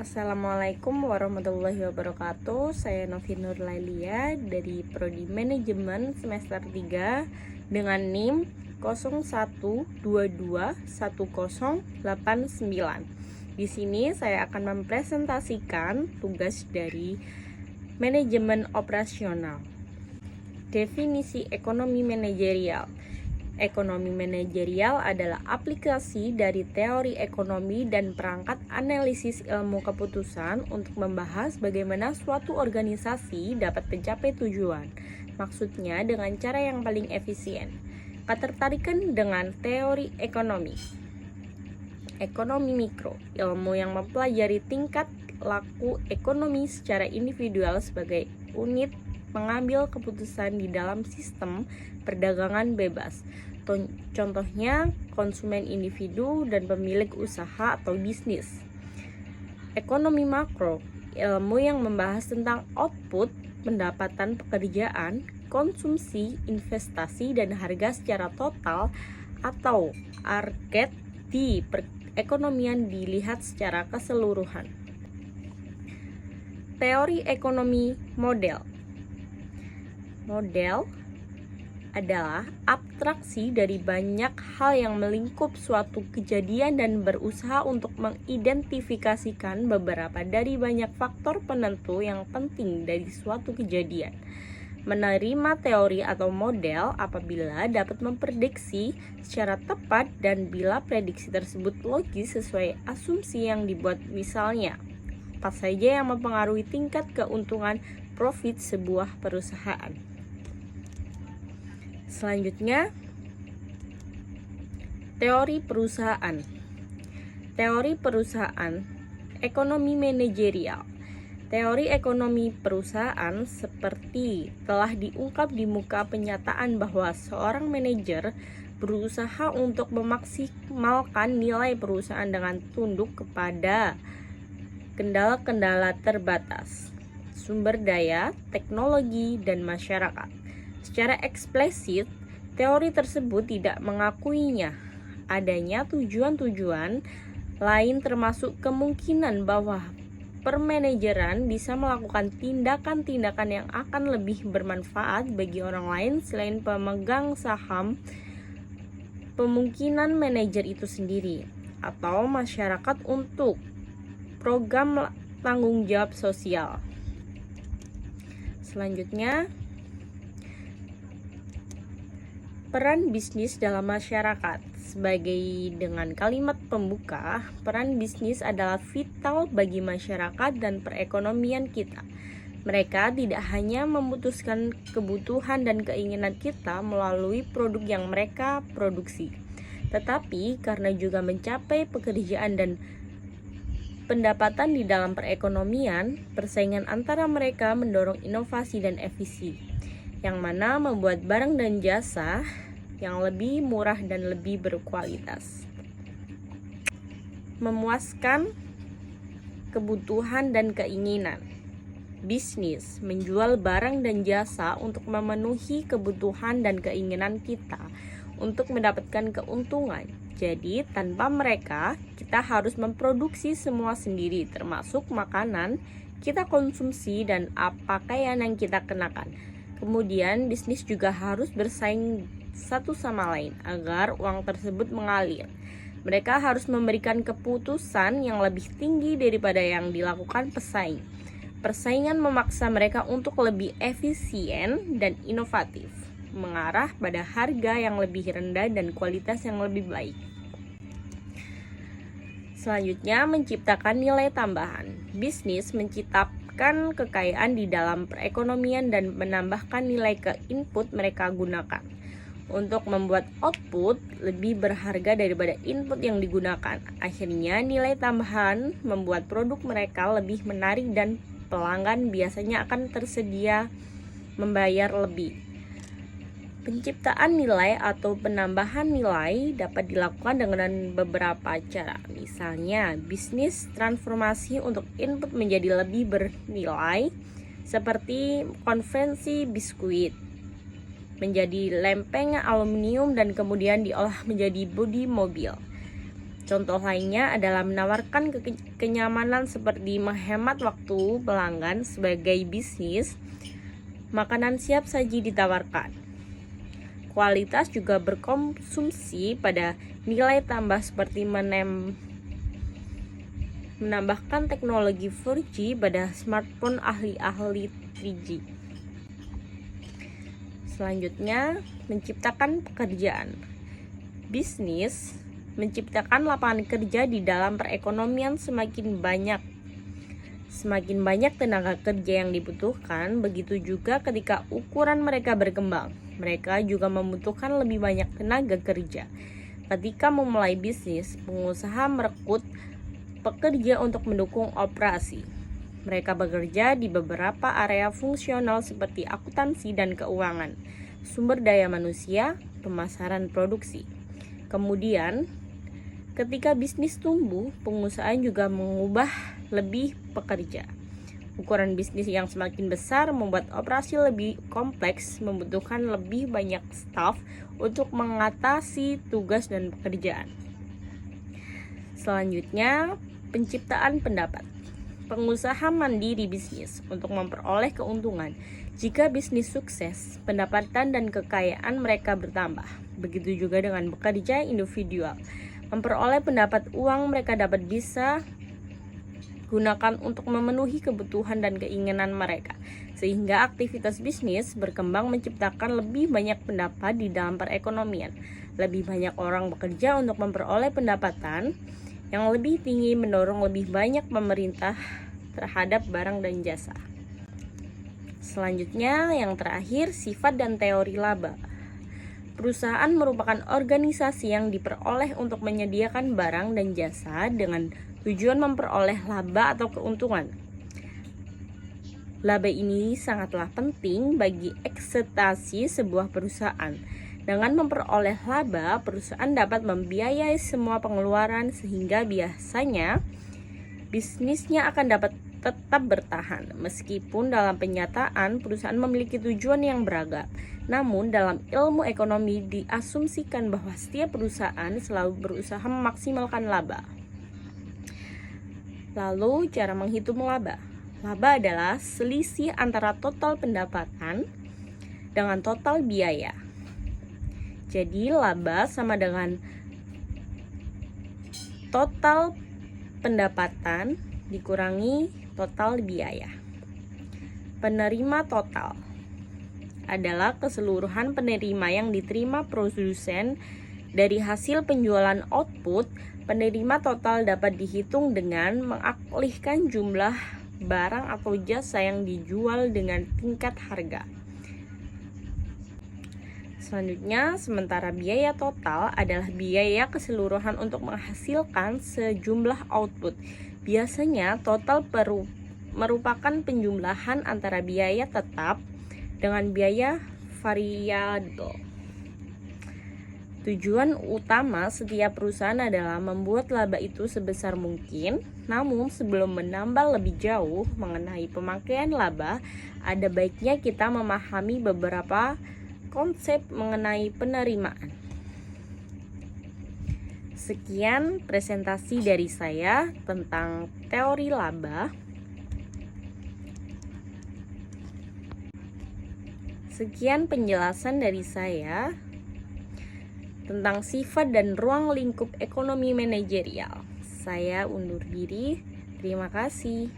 Assalamualaikum warahmatullahi wabarakatuh. Saya Novi Nurlailia dari Prodi Manajemen semester 3 dengan NIM 01221089. Di sini saya akan mempresentasikan tugas dari manajemen operasional. Definisi ekonomi manajerial. Ekonomi manajerial adalah aplikasi dari teori ekonomi dan perangkat analisis ilmu keputusan untuk membahas bagaimana suatu organisasi dapat mencapai tujuan. Maksudnya dengan cara yang paling efisien. Ketertarikan dengan teori ekonomi. Ekonomi mikro, ilmu yang mempelajari tingkat laku ekonomi secara individual sebagai unit mengambil keputusan di dalam sistem perdagangan bebas. Contohnya konsumen individu dan pemilik usaha atau bisnis. Ekonomi makro, ilmu yang membahas tentang output, pendapatan pekerjaan, konsumsi, investasi, dan harga secara total atau market di perekonomian dilihat secara keseluruhan. Teori ekonomi model. Model adalah abstraksi dari banyak hal yang melingkup suatu kejadian dan berusaha untuk mengidentifikasikan beberapa dari banyak faktor penentu yang penting dari suatu kejadian. Menerima teori atau model apabila dapat memprediksi secara tepat dan bila prediksi tersebut logis sesuai asumsi yang dibuat, misalnya apa saja yang mempengaruhi tingkat keuntungan profit sebuah perusahaan. Selanjutnya, teori perusahaan. Teori perusahaan, ekonomi manajerial. Teori ekonomi perusahaan seperti telah diungkap di muka penyataan bahwa seorang manajer berusaha untuk memaksimalkan nilai perusahaan dengan tunduk kepada kendala-kendala terbatas, sumber daya, teknologi, dan masyarakat. Secara eksplisit, teori tersebut tidak mengakuinya adanya tujuan-tujuan lain, termasuk kemungkinan bahwa permanajeran bisa melakukan tindakan-tindakan yang akan lebih bermanfaat bagi orang lain selain pemegang saham, pemungkinan manajer itu sendiri, atau masyarakat untuk program tanggung jawab sosial. Selanjutnya, peran bisnis dalam masyarakat. Sebagai dengan kalimat pembuka, peran bisnis adalah vital bagi masyarakat dan perekonomian kita. Mereka tidak hanya memutuskan kebutuhan dan keinginan kita melalui produk yang mereka produksi, tetapi karena juga mencapai pekerjaan dan pendapatan di dalam perekonomian. Persaingan antara mereka mendorong inovasi dan efisi, yang mana membuat barang dan jasa yang lebih murah dan lebih berkualitas. Memuaskan kebutuhan dan keinginan. Bisnis menjual barang dan jasa untuk memenuhi kebutuhan dan keinginan kita untuk mendapatkan keuntungan. Jadi tanpa mereka, kita harus memproduksi semua sendiri, termasuk makanan kita konsumsi dan pakaian yang kita kenakan. Kemudian bisnis juga harus bersaing satu sama lain agar uang tersebut mengalir. Mereka harus memberikan keputusan yang lebih tinggi daripada yang dilakukan pesaing. Persaingan memaksa mereka untuk lebih efisien dan inovatif, mengarah pada harga yang lebih rendah dan kualitas yang lebih baik. Selanjutnya, menciptakan nilai tambahan. Bisnis menciptakan kekayaan di dalam perekonomian dan menambahkan nilai ke input mereka gunakan untuk membuat output lebih berharga daripada input yang digunakan. Akhirnya, nilai tambahan membuat produk mereka lebih menarik dan pelanggan biasanya akan tersedia membayar lebih. Penciptaan nilai atau penambahan nilai dapat dilakukan dengan beberapa cara. Misalnya, bisnis transformasi untuk input menjadi lebih bernilai, seperti konvensi biskuit menjadi lempeng aluminium dan kemudian diolah menjadi bodi mobil. Contoh lainnya adalah menawarkan kenyamanan seperti menghemat waktu pelanggan. Sebagai bisnis, makanan siap saji ditawarkan. Kualitas juga berkonsumsi pada nilai tambah seperti menambahkan teknologi 4G pada smartphone ahli-ahli 3G. Selanjutnya, menciptakan pekerjaan. Bisnis menciptakan lapangan kerja di dalam perekonomian. Semakin banyak tenaga kerja yang dibutuhkan, begitu juga ketika ukuran mereka berkembang. Mereka juga membutuhkan lebih banyak tenaga kerja. Ketika memulai bisnis, pengusaha merekrut pekerja untuk mendukung operasi. Mereka bekerja di beberapa area fungsional seperti akuntansi dan keuangan, sumber daya manusia, pemasaran produksi. Kemudian, ketika bisnis tumbuh, pengusaha juga mengubah lebih pekerja. Ukuran bisnis yang semakin besar membuat operasi lebih kompleks, membutuhkan lebih banyak staf untuk mengatasi tugas dan pekerjaan. Selanjutnya, penciptaan pendapat. Pengusaha mandiri bisnis untuk memperoleh keuntungan. Jika bisnis sukses, pendapatan dan kekayaan mereka bertambah. Begitu juga dengan pekerja individual. Memperoleh pendapat uang mereka bisa gunakan untuk memenuhi kebutuhan dan keinginan mereka, sehingga aktivitas bisnis berkembang menciptakan lebih banyak pendapat di dalam perekonomian. Lebih banyak orang bekerja untuk memperoleh pendapatan yang lebih tinggi, mendorong lebih banyak pemerintah terhadap barang dan jasa. Selanjutnya, yang terakhir, sifat dan teori laba. Perusahaan merupakan organisasi yang diperoleh untuk menyediakan barang dan jasa dengan tujuan memperoleh laba atau keuntungan. Laba ini sangatlah penting bagi eksistensi sebuah perusahaan. Dengan memperoleh laba, perusahaan dapat membiayai semua pengeluaran sehingga biasanya bisnisnya akan dapat tetap bertahan. Meskipun dalam kenyataan perusahaan memiliki tujuan yang beragam, namun dalam ilmu ekonomi diasumsikan bahwa setiap perusahaan selalu berusaha memaksimalkan laba. Lalu, cara menghitung laba. Laba adalah selisih antara total pendapatan dengan total biaya. Jadi, laba sama dengan total pendapatan dikurangi total biaya. Penerima total adalah keseluruhan penerima yang diterima produsen dari hasil penjualan output. Penerima total dapat dihitung dengan mengalihkan jumlah barang atau jasa yang dijual dengan tingkat harga. Selanjutnya, sementara biaya total adalah biaya keseluruhan untuk menghasilkan sejumlah output. Biasanya total merupakan penjumlahan antara biaya tetap dengan biaya variabel. Tujuan utama setiap perusahaan adalah membuat laba itu sebesar mungkin. Namun sebelum menambah lebih jauh mengenai pemakaian laba, ada baiknya kita memahami beberapa konsep mengenai penerimaan. Sekian presentasi dari saya tentang teori laba. Sekian penjelasan dari saya tentang sifat dan ruang lingkup ekonomi manajerial. Saya undur diri. Terima kasih.